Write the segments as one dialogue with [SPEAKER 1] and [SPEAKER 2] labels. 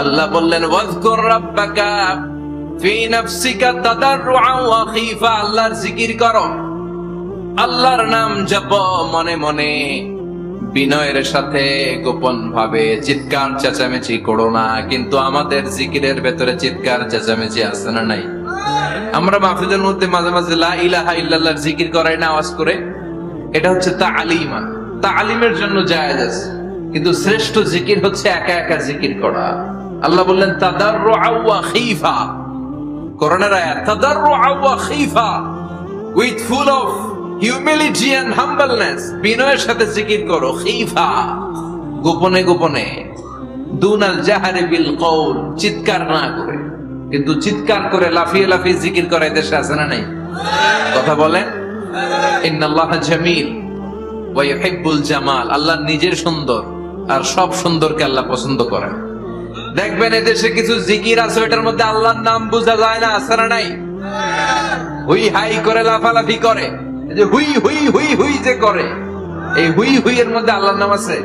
[SPEAKER 1] আল্লাহ বললেন ওয়াজকুর রাব্বাকা ফি নাফসিকা তাদাররুআন ওয়া খীফা, আল্লাহর জিকির করো, আল্লাহর নাম জপো মনে মনে বিনয়ের সাথে, গোপন ভাবে, চিৎকার চেঁচামেচি করো না। কিন্তু আমাদের জিকিরের ভেতরে চিৎকার চেঁচামেচি আছে না নাই? আমরা মাহফিলের মধ্যে মাঝে মাঝে লা ইলাহা ইল্লাল্লাহর জিকির করাই না আওয়াজ করে, এটা হচ্ছে তালিমা, তালিমের জন্য জায়েজ আছে। কিন্তু শ্রেষ্ঠ জিকির হচ্ছে একা একা জিকির করা। আল্লাহ বললেন তাদাররুআন ওয়া খীফা, কোরআনের আয়াত, তাদাররুআন ওয়া খীফা, with full of humility and humbleness, বিনয়ের সাথে জিকির করো, খীফা গোপনে গোপনে, দুনাল জাহরি বিল কওল, চিৎকার না করে। কিন্তু চিৎকার করে লাফিয়ে লাফিয়ে জিকির করে দেশে আছে না নাই? কথা বলেন। ইন্নাল্লাহা জামিল ওয়া ইউহিব্বুল জামাল, আল্লাহ নিজের সুন্দর আর সব সুন্দরকে আল্লাহ পছন্দ করেন। দেখবেন এদেশে কিছু জিকির আছে ওটার মধ্যে আল্লাহর নাম বোঝা যায় না, আছে না নাই? হুই হাই করে লাফালাফি করে, যে হুই হুই হুই হুই যে করে, এই হুই হুই এর মধ্যে আল্লাহর নাম আছে?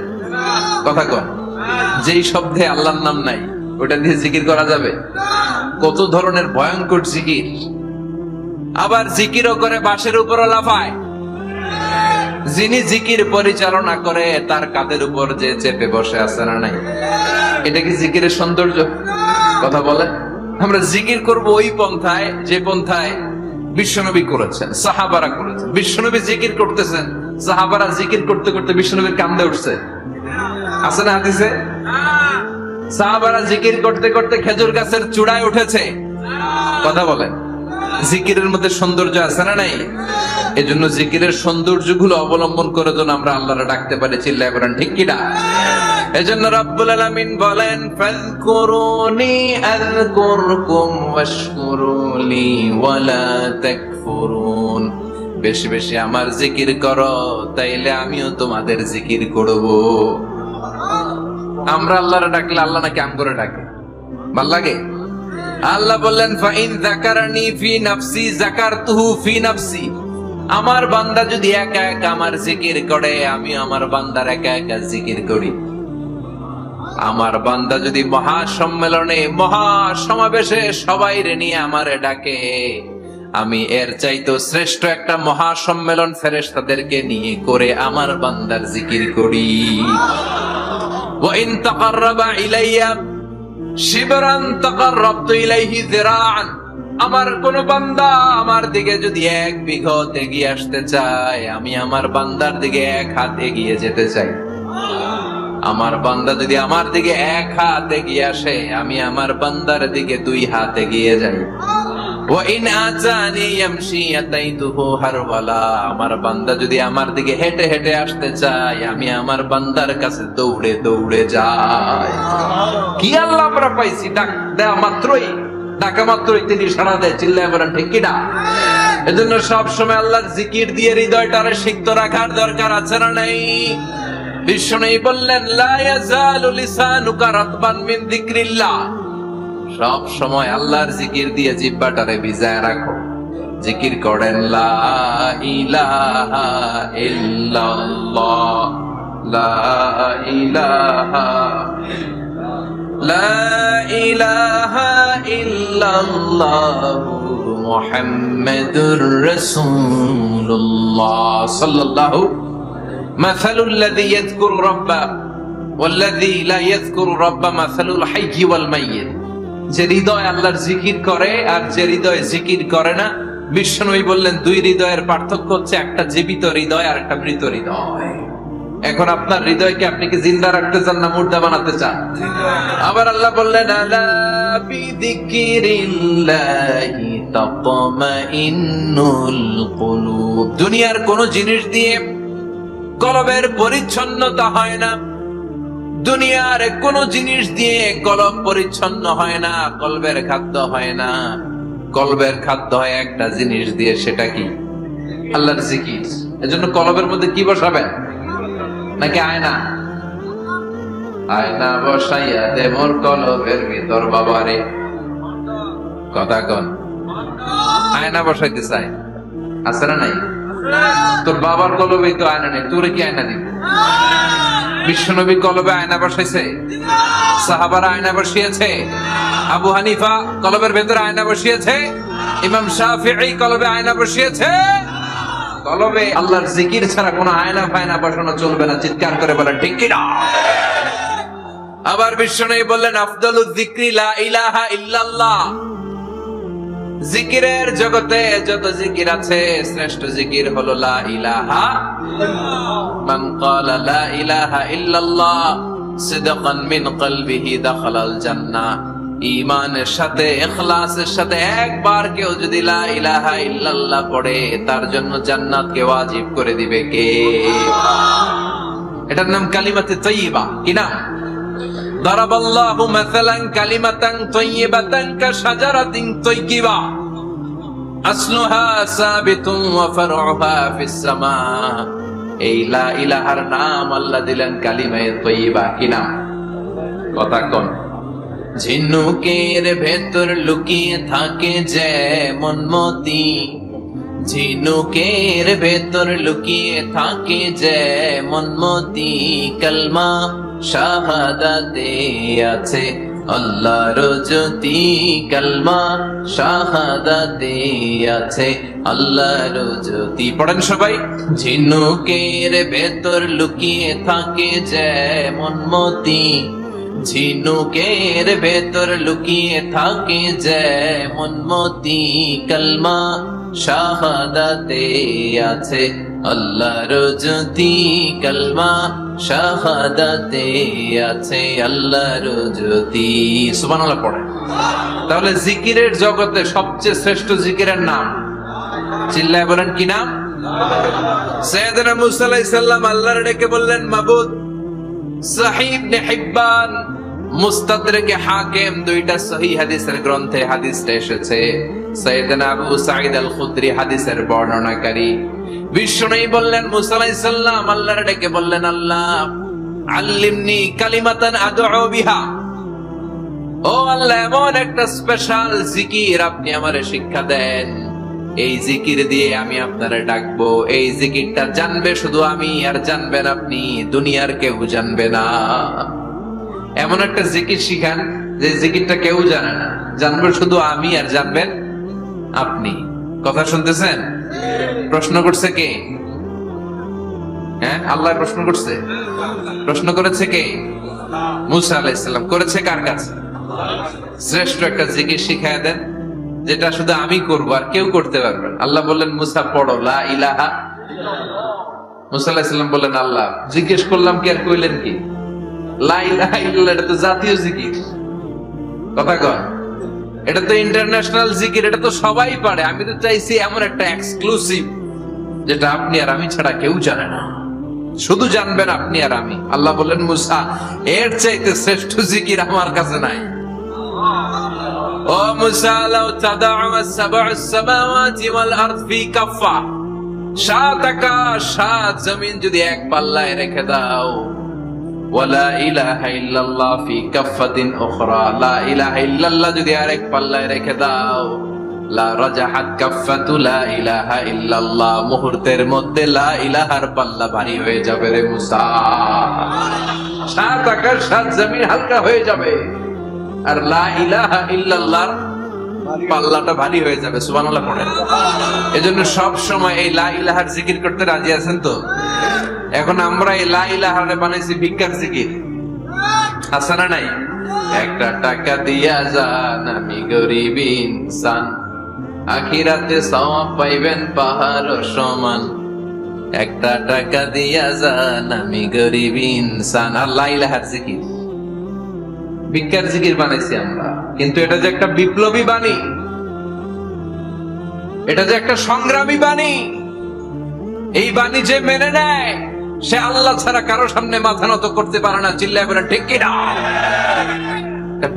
[SPEAKER 1] কথা কন। যেই শব্দে আল্লাহর নাম নাই ওটা দিয়ে জিকির করা যাবে? কত ধরনের ভয়ঙ্কর জিকির। আবার জিকিরও করে বাঁশের উপরও লাফায়। যিনি জিকির পরিচালনা করে তার কাঁধের উপর যে চেপে বসে আছে না নাই? এটা কি জিকিরের সৌন্দর্য? কথা বলে। আমরা জিকির করব ওই পন্থায় যে পন্থায় বিশ্বনবী করেছেন, সাহাবারা করেছেন। বিশ্বনবী জিকির করতেছেন, সাহাবারা জিকির করতে করতে বিশ্বনবীর কান্দে উঠছে, আছে না হাদিসে? সাহাবারা জিকির করতে করতে খেজুর গাছের চূড়ায় উঠেছে। কথা বলেন। জিকিরের মধ্যে সৌন্দর্য আছে না নাই? এজন্য জিকিরের সৌন্দর্যগুলো অবলম্বন করে যেন আমরা আল্লাহরে ডাকতে পারি। চিল্লায় বলেন ঠিক কি না? এজন্য রব্বুল আলামিন বলেন ফাযকুরুনি আযকুরকুম ওয়াশকুরুলি ওয়ালা তাকফুরুন, বেশি বেশি আমার জিকির করো তাইলে আমিও তোমাদের জিকির করব। আমরা আল্লাহরে ডাকলে আল্লাহ নাকি আম করে ডাকে? ভাল লাগে? আল্লাহ বললেন ফাইন যাকারানি ফি নাফসি যাকারতুহু ফি নাফসি, আমার বান্দা যদি একা একা আমার জিকির করে আমি আমার বান্দার একা একা জিকির করি। আমার বান্দা যদি মহাসম্মেলনে মহাসমাবেশে সবাই রে নিয়ে আমারে ডাকে, আমি এর চাইতো শ্রেষ্ঠ একটা মহাসম্মেলন ফেরেশতাদেরকে নিয়ে করে আমার বান্দার জিকির করি। ওয়া ইন তাকাররাবা ইলাইয়া শিবরান তাকাররাবতু ইলাইহি যিরাআন, আমার কোন বান্দা আমার দিকে যদি এক বিঘত এগিয়ে আসতে চায় আমি আমার বান্দার দিকে এক হাত এগিয়ে যেতে চাই। আমার বান্দা যদি আমার দিকে এক হাত এগিয়ে আসে আমি আমার বান্দার দিকে দুই হাত এগিয়ে যাই। ওয়া ইন আতানি ইয়ামশি আতাইতুহু হারওয়ালা, আমার বান্দা যদি আমার দিকে হেঁটে হেঁটে আসতে চায় আমি আমার বান্দার কাছে দৌড়ে দৌড়ে যাই। কি আল্লাহ আমরা পাইছি, ডাক দেয়া মাত্রই, ডাকা মাত্রই তিনি সাড়া দেয়। চিল্লায় বলেন ঠিক কি না? এজন্য সব সময় আল্লাহর জিকির দিয়ে হৃদয়টারে সিক্ত রাখার দরকার আছে না নাই? বিষ্ণু বললেন লা ইয়াজালু লিসানুকা রাতবান মিন যিকরিল্লাহ, সব সময় আল্লাহর জিকির দিয়ে জিহ্বাটারে ভিজায় রাখো। জিকির করেন লা ইলাহা ইল্লাল্লাহ, লা ইলাহা লা ইলাহা ইল্লাল্লাহু মুহাম্মাদুর রাসূলুল্লাহ সাল্লাল্লাহু মাসালুল লাযী ইয়াযকুরু রাব্বা ওয়াল্লাযী লা ইয়াযকুরু রাব্বা মাসালুল হাইয়্যি ওয়াল মাইয়্যিত, যে হৃদয় আল্লাহর জিকির করে আর যে হৃদয় জিকির করে না, বিশ্বনবী বললেন দুই হৃদয়ের পার্থক্য হচ্ছে একটা জীবিত হৃদয় আর একটা মৃত হৃদয়। এখন আপনার হৃদয়কে আপনি কি জিন্দা রাখতে চান না মুর্দা বানাতে চান? আবার আল্লাহ বললেন আলা বিযিকরিল্লাহি তাতমাইন্নুল কুলুব, দুনিয়ার কোন জিনিস দিয়ে কলবের পরিচ্ছন্নতা হয় না, দুনিয়ার কোন জিনিস দিয়ে কলব পরিচ্ছন্ন হয় না, কলবের খাদ্য হয় না। কলবের খাদ্য হয় একটা জিনিস দিয়ে, সেটা কি? আল্লাহর জিকির। এজন্য কলবের মধ্যে কি বসাবেন? নাকি আয়না? আয়না বসাইয়া দে মোর কলবের ভিতর বাবারে। কথা কন। আয়না বসাইতে চাই, আছে না নাই? তোর বাবার কলবে তো আয়না নেই, তোরে কি আয়না দিব? বিশ্বনবী কলবে আয়না বসাইছে? সাহাবারা আয়না বসিয়েছে, আবু হানিফা কলবের ভেতরে আয়না বসিয়েছে, ইমাম শাফিঈ কলবে আয়না বসিয়েছে। কলবে আল্লাহর জিকির ছাড়া কোনো আয়না ফায়না বসানো চলবে না। চিৎকার করে বলেন ঠিক কি না? আবার বিশ্বনবী বললেন আফদালুয যিকরি লা ইলাহা ইল্লাল্লাহ। জিকিরের জগতে যত জিকির আছে শ্রেষ্ঠ জিকির হলো লা ইলাহা ইল্লাল্লাহ। মান ক্বালা লা ইলাহা ইল্লাল্লাহ সিদকান মিন কলবিহি দাখালাল জান্নাহ। ঈমানের সাথে ইখলাসের সাথে একবার কেউ যদি লা ইলাহা ইল্লাল্লাহ পড়ে তার জন্য জান্নাতকে ওয়াজিব করে দিবে কে? এটার নাম কালিমাতে তাইয়্যিবা। কি নাম? দারাবাল্লাহু মাসালান কালিমাতান তাইয়্যিবাতান কাশাজারাতিন তাইয়্যিবা আসলুহা সাবিতুন ওয়া ফারউহা ফিস সামা। এই লা ইলাহার নাম আল্লাহ দিলেন কালিমায়ে তাইয়্যিবা। কি নাম? কথা কোন? ঝিনুকের ভেতর লুকিয়ে থাকে যেমন মতি, ঝিনুকের ভেতর লুকিয়ে থাকে যেমন মতি, কালমা শাহাদাতে আছে আল্লাহর জ্যোতি, কালমা শাহাদাতে আছে আল্লাহর জ্যোতি। পড়েন সবাই। ঝিনুকের ভেতর লুকিয়ে থাকে যেমন মতি, ঝিনুকের ভেতর লুকিয়ে থাকে যেমন মতি, কালমা শাহাদাতে আছে আল্লাহর জ্যোতি, কালমা শাহাদাতে আছে আল্লাহর জ্যোতি। সুবহানাল্লাহ পড়ে। তাহলে জিকিরের জগতে সবচেয়ে শ্রেষ্ঠ জিকিরের নাম চিল্লায় বলেন কি নাম? সাইয়েদনা মুসা আলাইহিস সালাম আল্লাহর ডেকে বললেন মাবুদ। সহিহ ইবনে হিব্বান, মুস্তাদরাকে হাকিম দুইটা সহিহ হাদিসের গ্রন্থে হাদিসটা এসেছে। সাইয়েদনা আবু সাঈদ আল খুদরি হাদিসের বর্ণনাকারী। বিশ্বনবী বললেন মুসা আলাইহিস সালাম আল্লাহর ডেকে বললেন আল্লাহ আল্লিমনি কালিমাতান আদউ বিহা। ও আল্লাহ এমন একটা স্পেশাল জিকির আপনি আমারে শিক্ষা দেন, এই জিকির দিয়ে আমি আপনারে ডাকবো। এই জিকিরটা জানবে শুধু আমি আর জানবেন আপনি, দুনিয়ার কেউ জানবে না। এমন একটা জিকির শিখান যে জিকিরটা কেউ জানে না, জানবে শুধু আমি আর জানবেন আপনি। কথা শুনতেছেন? প্রশ্ন করছে কে? হ্যাঁ, আল্লাহ প্রশ্ন করছে। প্রশ্ন করেছে কে? মুসা আলাইহিস সালাম। করেছে কার কাছে? শ্রেষ্ঠ একটা জিকির শিখায় দেন যেটা শুধু আমি করবো আর কেউ করতে পারবে না। আল্লাহ বললেন মুসা পড়ো লা ইলাহা ইল্লাল্লাহ। মুসা আলাইহিস সালাম বললেন আল্লাহ জিজ্ঞেস করলাম কি আর কইলেন কি? লা ইলাহা ইল্লাল্লাহ এটা তো জাতীয় জিকির। কথা কয়, এটা তো ইন্টারন্যাশনাল জিকির, এটা তো সবাই পারে। আমি তো চাইছি এমন একটা এক্সক্লুসিভ যেটা আপনি আর আমি ছাড়া কেউ জানে না, শুধু জানবেন আপনি আর আমি। আল্লাহ বললেন মুসা এর চাইতে শ্রেষ্ঠ জিকির আমার কাছে নাই। ও মুসা লাউ তাদাউ আস-সাব'উস সামাওয়াতি ওয়াল আরদ ফি কাফা, সাত আকাশ সাত জমিন যদি এক পাল্লায় রেখে দাও, ওয়ালা ইলাহা ইল্লাল্লাহ ফি কাফাতিন উখরা, লা ইলাহা ইল্লাল্লাহ যদি আরেক পাল্লায় রেখে দাও, লা রাজাহাত কাফাতু লা ইলাহা ইল্লাল্লাহ, মুহূর্তের মধ্যে লা ইলাহার পাল্লা ভারী হয়ে যাবে রে মুসা। সাত আকাশ সাত জমিন হালকা হয়ে যাবে আর লা ইলাহা ইল্লাল্লাহর পাল্লাটা ভারী হয়ে যাবে। সুবহানাল্লাহ পড়েন। এজন্য সব সময় এই লা ইলাহার জিকির করতে রাজি আছেন তো? এখন আমরা এই লা ইলাহারে বানাইছি ভিক্ষার জিকির। আছে না নাই? একটা টাকা দিয়া যান আমি গরিব ইনসান, আখিরাতে সওয়াব পাইবেন পাহাড় সমান। একটা টাকা দিয়া যান আমি গরিব ইনসান। আর লা ইলাহার জিকির ভিক্ষার জিকির বানাইছি আমরা। কিন্তু এটা যে একটা বিপ্লবী বাণী, এটা যে একটা সংগ্রামী বাণী, এই বাণী যে মেনে নেয় সে আল্লাহ ছাড়া কারো সামনে মাথা নত করতে পারে না। চিল্লায় বলেন ঠিক কি না?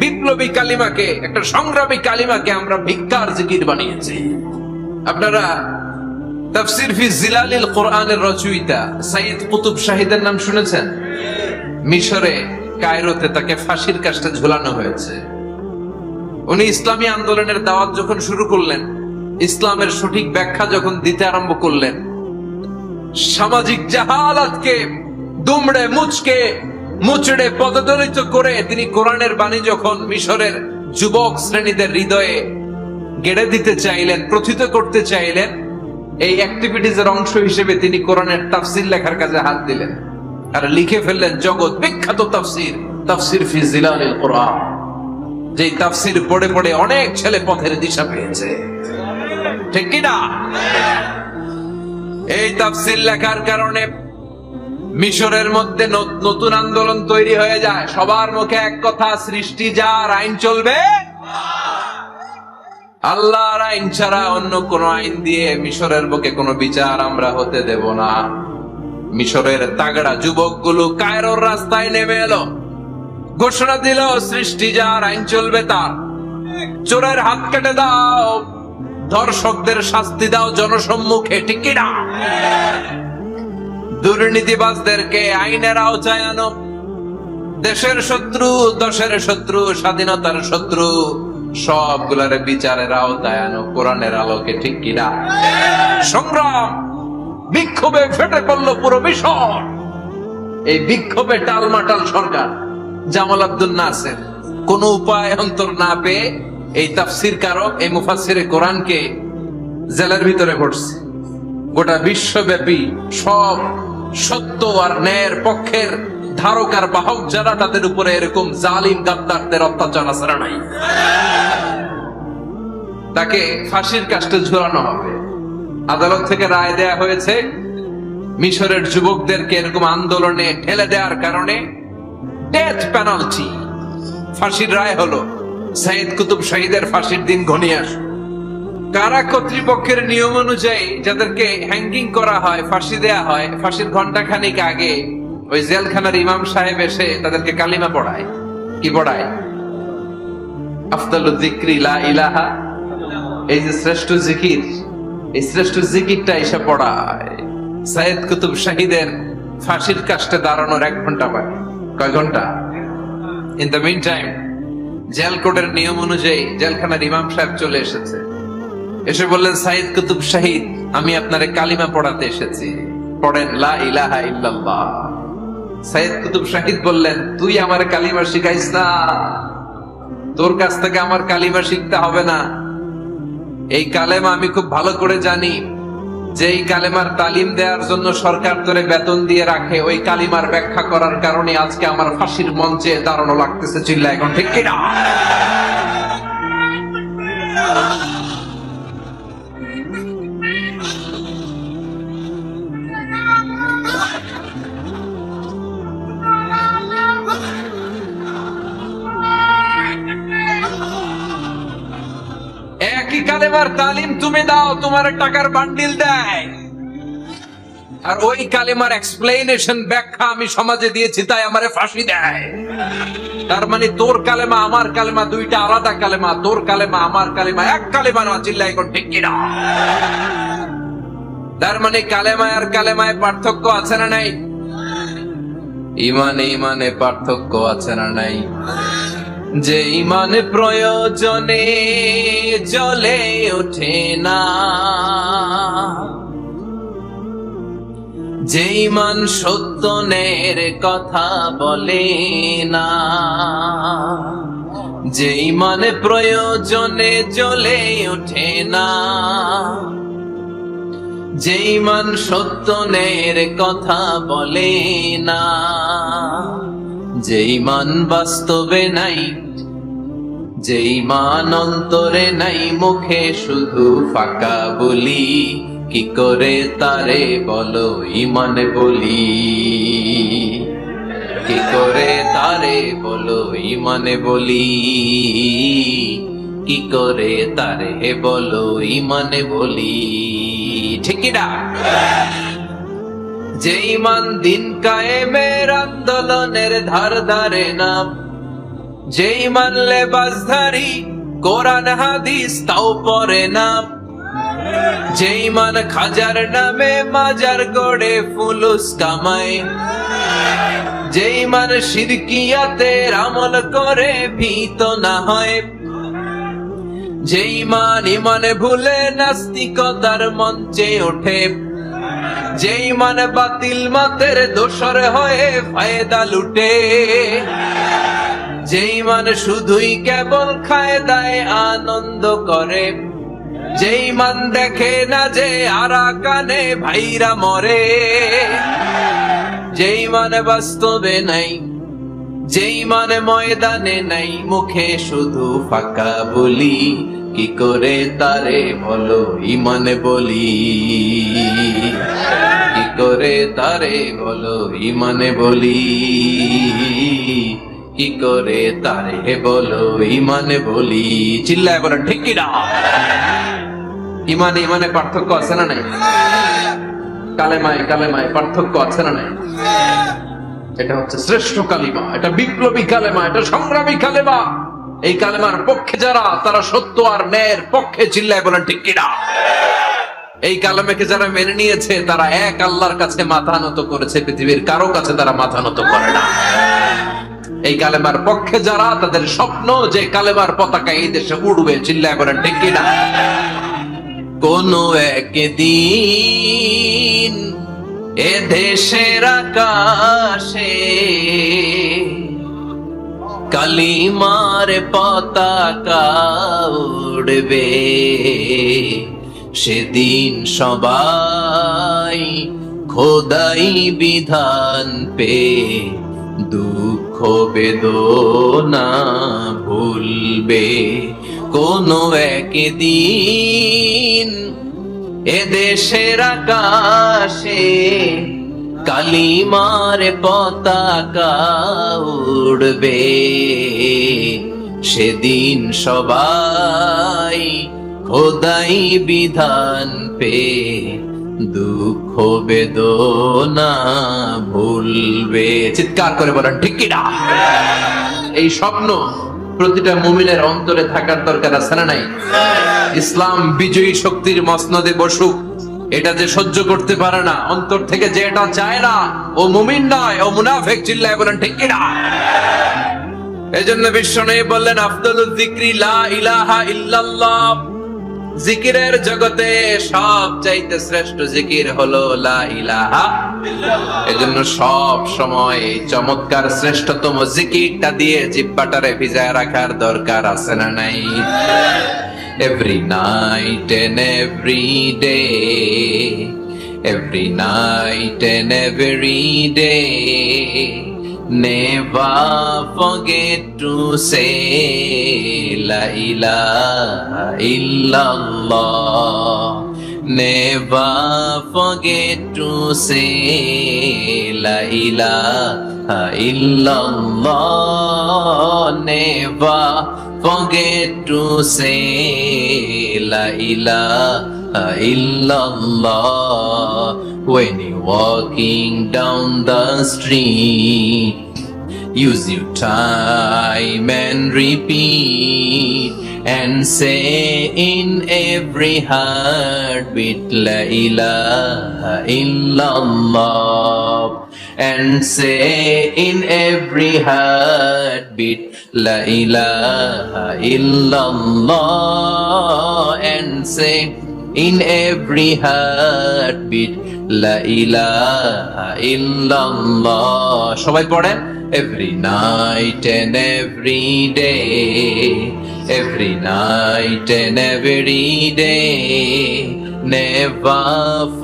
[SPEAKER 1] বিপ্লবী কালিমাকে, একটা সংগ্রামী কালিমাকে আমরা ভিক্ষার জিকির বানিয়েছি। আপনারা তাফসীর ফি জিলালিল কোরআনের রচয়িতা সাইয়্যিদ কুতুব শাহীদের নাম শুনেছেন? মিশরে কায়রোতে তাকে ফাঁসির কাস্টে ঝুলানো হয়েছে। উনি ইসলামী আন্দোলনের দাওয়াত যখন শুরু করলেন, ইসলামের সঠিক ব্যাখ্যা যখন দিতে আরম্ভ করলেন, সামাজিক জাহালাতকে দুমড়ে মুচকে মুচড়ে পদদলিত করে তিনি কোরআনের বাণী যখন মিশরের যুবক শ্রেণীদের হৃদয়ে গেড়ে দিতে চাইলেন, প্রথিত করতে চাইলেন, এই অ্যাক্টিভিটিজের অংশ হিসেবে তিনি কোরআনের তাফসির লেখার কাজে হাত দিলেন আর লিখে ফেললেন জগৎ বিখ্যাত তাফসির, তাফসির ফি জিলালিল কোরআন। যেই তাফসির পড়ে পড়ে অনেক ছেলে পথের দিশা পেয়েছে, ঠিক কি না? এই তাফসির লেখার কারণে মিশরের মধ্যে নতুন আন্দোলন তৈরি হয়ে যায়। সবার মুখে এক কথা, সৃষ্টি যার, আইন চলবে আল্লাহর আইন ছাড়া অন্য কোন আইন দিয়ে মিশরের বুকে কোনো বিচার আমরা হতে দেব না। মিশরের তাগড়া যুবকগুলো কায়রোর রাস্তায় নেমে এলো, ঘোষণা দিল সৃষ্টি যার, আইন চলবে তার। চোরের হাত কেটে দাও, ধর্ষকদের শাস্তি দাও জনসম্মুখে, ঠিক কি না? দুর্নীতিবাজদেরকে আইনের আওতায় আনো। দেশের শত্রু, দশের শত্রু, স্বাধীনতার শত্রু সবগুলার বিচারের আওতায় আনো কোরআনের আলোকে, ঠিক কিনা? সংগ্রাম, বিক্ষোভে ফেটে পড়ল পুরো মিশর। এই বিক্ষোভে টালমাটাল সরকার, জামাল আব্দুল নাসের কোন উপায় অন্তর না পেয়ে এই তাফসির কারক, এই মুফাসসিরে কোরআনকে জেলের ভিতরে পড়ছে। গোটা বিশ্বব্যাপী সব সত্য আর ন্যায়ের পক্ষের ধারক আর বাহক যারা, তাদের উপরে এরকম জালিম গাদ্দারদের অত্যাচার আছড়া নাই। তাকে ফাঁসির কাস্টে ঝুলানো হবে। আদালত থেকে রায় দেয়া হয়েছে মিশরের যুবকদেরকে এরকম আন্দোলনে ঠেলে দেওয়ার কারণে ডেথ পেনাল্টি, ফাঁসির রায় হলো। সাইদ কুতুব শহীদের ফাঁসির দিন ঘনিয়ে আসে। কারা কর্তৃপক্ষের নিয়ম অনুযায়ী যাদেরকে হ্যাঙ্গিং করা হয়, ফাঁসি দেয়া হয়, ফাঁসির ঘন্টা খানিক আগে ওই জেলখানার ইমাম সাহেব এসে তাদেরকে কালিমা পড়ায়। কি পড়ায়? আফদালুয যিকরি লা ইলাহা, এই যে শ্রেষ্ঠ জিকির, এই শ্রেষ্ঠ জিকিরটা এসে পড়ায়। সাইদ কুতুব শহীদের ফাঁসির কাস্টে দাঁড়ানোর 1 ঘন্টা বাকি। কয় ঘন্টা? In the meantime jail কোডের নিয়ম অনুযায়ী জেলখানার ইমাম সাহেব চলে এসেছে। এসে বললেন, সাইদ কুতুব শহীদ, আমি আপনারে কালিমা পড়াতে এসেছি, পড়েন লা ইলাহা ইল্লাল্লাহ। সাইদ কুতুব শহীদ বললেন, তুই আমার কালিমা শিখাইস না, তোর কাছ থেকে আমার কালিমা শিখতে হবে না। এই কালেমা আমি খুব ভালো করে জানি, যে এই কালেমার তালিম দেওয়ার জন্য সরকার তোরে বেতন দিয়ে রাখে, ওই কালিমার ব্যাখ্যা করার কারণে আজকে আমার ফাঁসির মঞ্চে দাঁড়ানো লাগতেছে। চিল্লা এখন, ঠিক কিনা? একই কালেমার তালিম তুমি দাও, তোমার টাকার বান্ডিল দেয়, আর ওই কালেমার এক্সপ্লেনেশন, ব্যাখ্যা আমি সমাজে দিয়েছি, তাই আমারে ফাঁসি দেয়। তার মানে তোর কালেমা আমার কালেমা দুইটা আলাদা কালেমা, তোর কালেমা আমার কালেমা এক কালেমা না। চিল্লা এখন, ঠিক কিনা? তার মানে কালেমায় আর কালেমায় পার্থক্য আছে না নাই? ইমানে ইমানে পার্থক্য আছে না নাই? যে ইমান প্রয়োজনে জ্বলে ওঠে না, যে ইমান সত্য ন্যায়ের কথা বলে না, যে ইমান প্রয়োজনে জ্বলে ওঠে না, যে ইমান সত্য ন্যায়ের কথা বলে না, যে ইমান বাস্তবে নাই, যে ইমান অন্তরে নাই, মুখে শুধু ফাঁকা বলি, কি করে তারে বলো ইমান বলি, কি করে তারে বলো ইমানে বলি, কি করে তারে বলো ইমানে বলি, ঠিক না? যে ইমান দিন কায়েমের আন্দোলনের ধার ধারে না, যে ইমান লেবাসধারী কোরআন হাদিস তাও পড়ে না, যে ইমান খাজার নামে মাজার গড়ে ফুলুস কামায়, যে ইমান শিরকিয়াতের আমল করে ভীত না হয়, যে ইমান ইমানে ভুলে নাস্তিকতার মঞ্চে ওঠে, যে ইমান বাতিল মাতের দোসর হয়ে ফায়দা লুটে, যে ইমান শুধুই কেবল খায় দায় আনন্দ করে, যে ইমান দেখে না যে আরাকানে ভাইরা মরে, যে ইমান বাস্তবে নাই, যে ইমান ময়দানে নাই, মুখে শুধু ফাঁকা বলি, কি করে তারে বলো ইমান বলি, কি করে তারে বলো ইমান বলি, কি করে তারে বলো ইমান বলি। চিল্লায় বলেন ঠিক কি না? ইমানে ইমানে পার্থক্য আছে না নাই? কালেমায় কালেমায় পার্থক্য আছে না নাই? এটা হচ্ছে শ্রেষ্ঠ কালিমা, এটা বিপ্লবী কালেমা, এটা সংগ্রামী কালেমা। এই কালেমার পক্ষে যারা, তারা সত্য আর ন্যায়ের পক্ষে। চিল্লায় বলেন ঠিক কিনা? এই কালেমাকে যারা মেনে নিয়েছে, তারা এক আল্লাহর কাছে মাথা নত করেছে, পৃথিবীর কারো কাছে তারা মাথা নত করে না। এই কালেমার পক্ষে যারা, তাদের স্বপ্ন যে কালেমার পতাকা এই দেশে উড়বে। চিল্লায় বলেন ঠিক কিনা? কোন একদিন এ দেশের আকাশে কালিমার পতাকা উড়বে, সেদিন সবাই খোদাই বিধান পে দুঃখ বেদনা ভুলবে। কোন একদিন এ দেশের আকাশে কালিমার পতাকা উড়বে, সেদিন সবাই খোদাই বিধান পে দুঃখ বেদনা ভুলবে। চিৎকার করে বলেন ঠিক কি না? এই স্বপ্ন প্রতিটা মুমিনের অন্তরে থাকার দরকার আছে না নাই? ইসলাম বিজয়ী শক্তির মসনদে বসুক, এটা যে সহ্য করতে পারে না, অন্তর থেকে যে এটা চায় না, ও মুমিন নয়, ও মুনাফিক। চিল্লায় বলেন ঠিক কি না? এজন্য বিশ্বনবী বললেন, আফদালুয যিকরি লা ইলাহা ইল্লাল্লাহ। জিকিরের জগতে সবচাইতে শ্রেষ্ঠ জিকির হলো লা ইলাহা ইল্লাল্লাহ। এজন্য সব সময় চমৎকার শ্রেষ্ঠতম জিকিরটা দিয়ে জিহ্বাটারে ভিজায় রাখার দরকার আছে না নাই? Every night and every day, every night and every day, never forget to say la ilaha illallah. Never forget to say la ilaha illallah. Never forget to say la ilaha illallah. When you're walking down the street, use your time and repeat, and say in every heartbeat la ilaha illallah. And say in every heartbeat la ilaha illallah. And say in every heartbeat la ilaha illallah. সবাই পড়েন, every night and every day, every night and every day, never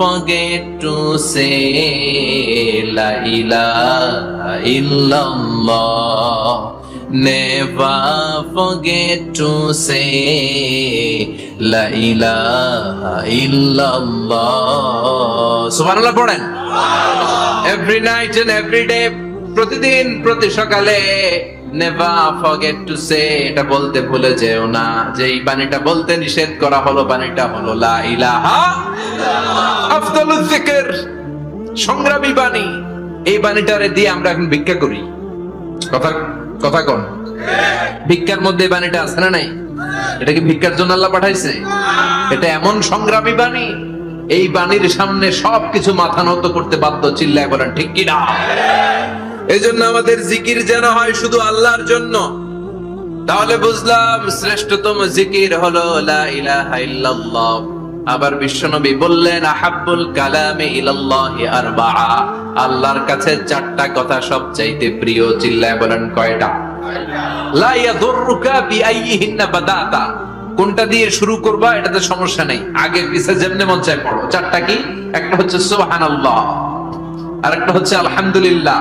[SPEAKER 1] forget to say la ilaha illallah. Never forget to say la ilaha illallah. Subhanallah পড়েন, every night and every day, প্রতিদিন প্রতি সকালে never forget to say, এটা বলতে ভুলে যেও না যে এই বাণীটা বলতে নিষেধ করা হলো, বাণীটা হলো লা ইলাহা ইল্লাল্লাহ। আফদালুয যিকর, সংগ্রামী বাণী। এই বাণীটারে দিয়ে আমরা এখন ভিক্ষা করি। কথা কোন? ভিক্ষার মধ্যে বাণীটা আছে না নাই? এটা কি ভিক্ষার জন্য আল্লাহ পাঠাইছে? এটা এমন সংগ্রামী বাণী, এই বাণীর সামনে সবকিছু মাথা নত করতে বাধ্য। চিল্লায় বলেন ঠিক কি না? এই জন্য আমাদের জিকির যেন হয় শুধু আল্লাহর জন্য। তাহলে বুঝলাম শ্রেষ্ঠতম জিকির হলো লা ইলাহা ইল্লাল্লাহ। আবার বিশ্বনবী বললেন আহাব্বুল কালামে ইলাল্লাহি আরবাআ, আল্লাহর কাছে চারটা কথা সবচাইতে প্রিয়। চিল্লায় বলেন কয়টা? লা ইয়াদুররুকা বিআইয়িহিন্না বাদাতা, কোনটা দিয়ে শুরু করবা এটাতে সমস্যা নেই, আগে পিছে যেমনে মন চায় পড়ো। চারটা কি? একটা হচ্ছে সুবহানাল্লাহ, আরেকটা হচ্ছে আলহামদুলিল্লাহ,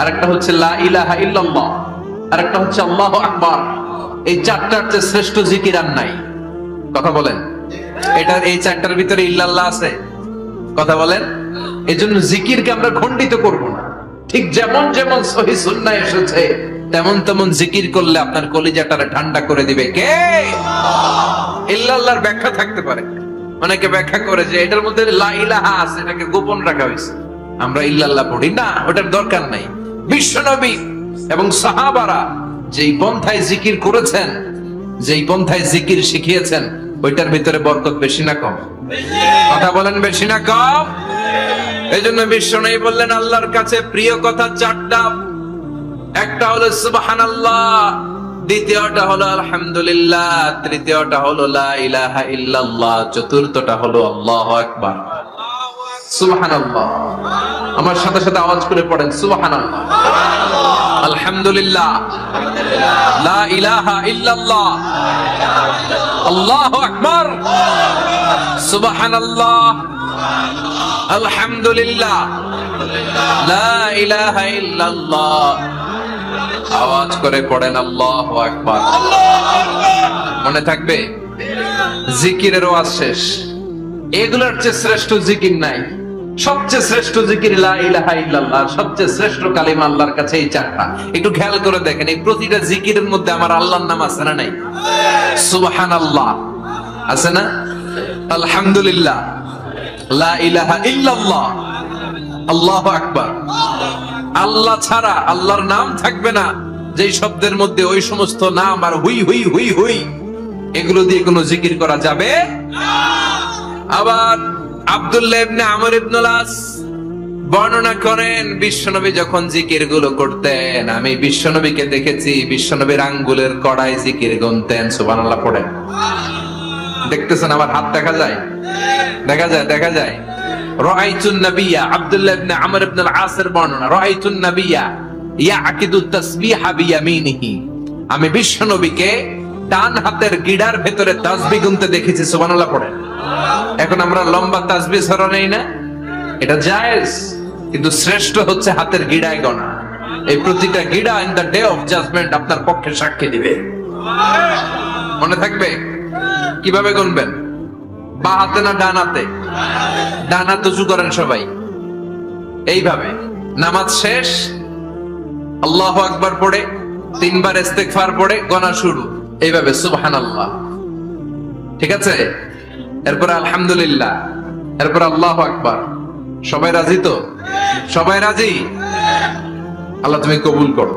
[SPEAKER 1] আরেকটা হচ্ছে লা ইলাহা ইল্লাল্লাহ, আরেকটা হচ্ছে আল্লাহু আকবার। এই চারটার চেয়ে শ্রেষ্ঠ জিকির আর নাই। কথা বলেন, এটার এই চারটার ভিতরে ইল্লাল্লাহ আছে? কথা বলেন। এজন্য জিকিরকে আমরা খণ্ডিত করব না। ঠিক যেমন যেমন সহিহ সুন্নাহ এসেছে তেমন তেমন জিকির করলে আপনার কলিজাটারে ঠান্ডা করে দিবে কে? ইল্লাল্লাহর ব্যাখ্যা থাকতে পারে, অনেকে ব্যাখ্যা করে যে এটার মধ্যে লা ইলাহা আছে, এটাকে গোপন রাখা হয়েছে, আমরা ইল্লাল্লাহ পড়ি না, ওটার দরকার নাই। বিশ্বনবী এবং সাহাবারা যেই পন্থায় জিকির করেছেন, যেই পন্থায় জিকির শিখিয়েছেন, ওইটার ভিতরে বরকত বেশি না কম? কথা বলেন, বেশি না কম? এই জন্য বিশ্বনবী বললেন আল্লাহর কাছে প্রিয় কথা চারটা। একটা হলো সুবহানাল্লাহ, দ্বিতীয়টা হলো আলহামদুলিল্লাহ, তৃতীয়টা হলো লা ইলাহা ইল্লাল্লাহ, চতুর্থটা হলো আল্লাহু আকবার। সুবহানাল্লাহ, আমার সাথে সাথে আওয়াজ করে পড়েন সুবহানাল্লাহ, আলহামদুলিল্লাহ, লা ইলাহা ইল্লাল্লাহ, আল্লাহু আকবার, সুবহানাল্লাহ, আলহামদুলিল্লাহ, লা ইলাহা ইল্লাল্লাহ। আওয়াজ করে পড়েন আল্লাহু আকবার। মনে থাকবে? জিকিরের ওয়াজ শেষ, এগুলোর চেয়ে শ্রেষ্ঠ জিকির নাই। সবচেয়ে শ্রেষ্ঠ জিকির লা ইলাহা ইল্লাল্লাহ, সবচেয়ে শ্রেষ্ঠ কালিমা আল্লাহর কাছে এই চারটা। একটু খেয়াল করে দেখেন, এই প্রতিটা জিকিরের মধ্যে আমার আল্লাহর নাম আছে না নাই? সুবহানাল্লাহ আছে না? আলহামদুলিল্লাহ, লা ইলাহা ইল্লাল্লাহ, আল্লাহু আকবার। আল্লাহ ছাড়া আল্লাহর নাম থাকবে না যেই শব্দের মধ্যে ওই সমস্ত নাম আর হুই হুই হুই হুই, এগুলো দিয়ে কোনো জিকির করা যাবে না। আবার আব্দুল্লাহ ইবনে আমর ইবনে আস বর্ণনা করেন, বিশ্বনবী যখন জিকির গুলো করতেন, আমি বিশ্বনবীকে দেখেছি বিশ্বনবীর আঙ্গুলের কড়াই জিকির গুনতেন। সুবহানাল্লাহ পড়েন। দেখতেছেন আমার হাত দেখা যায়? দেখা যায়, দেখা যায়। রাআইতুন নাবিয়্যা, আব্দুল্লাহ ইবনে আমর ইবনে আস-এর বর্ণনা, রাআইতুন নাবিয়্যা ইয়াকিদু তাসবিহা বিয়ামিনিহি, আমি বিশ্বনবীকে ডান হাতের গিড়ার ভেতরে তাসবিহ গুনতে দেখেছি। সুবহানাল্লাহ পড়েন। এখন আমরা লম্বা তাসবিহ ছড়া নেই না, এটা জায়েজ, কিন্তু শ্রেষ্ঠ হচ্ছে হাতের গিড়ায় গণা। এই প্রতিটা গিড়া in the day of judgement আপনার পক্ষে সাক্ষী দিবে। মনে থাকবে? কিভাবে গুনবেন? বা হাতে না ডান হাতে? ডান হাত উঁচু করেন সবাই, এইভাবে। নামাজ শেষ, আল্লাহু আকবার পড়ে 3 বার ইস্তেগফার পড়ে গণা শুরু, এইভাবে সুবহানাল্লাহ। ঠিক আছে? এরপর আলহামদুলিল্লাহ, এরপর আল্লাহু আকবার। সবাই রাজি তো? সবাই রাজি? আল্লাহ তুমি কবুল করো।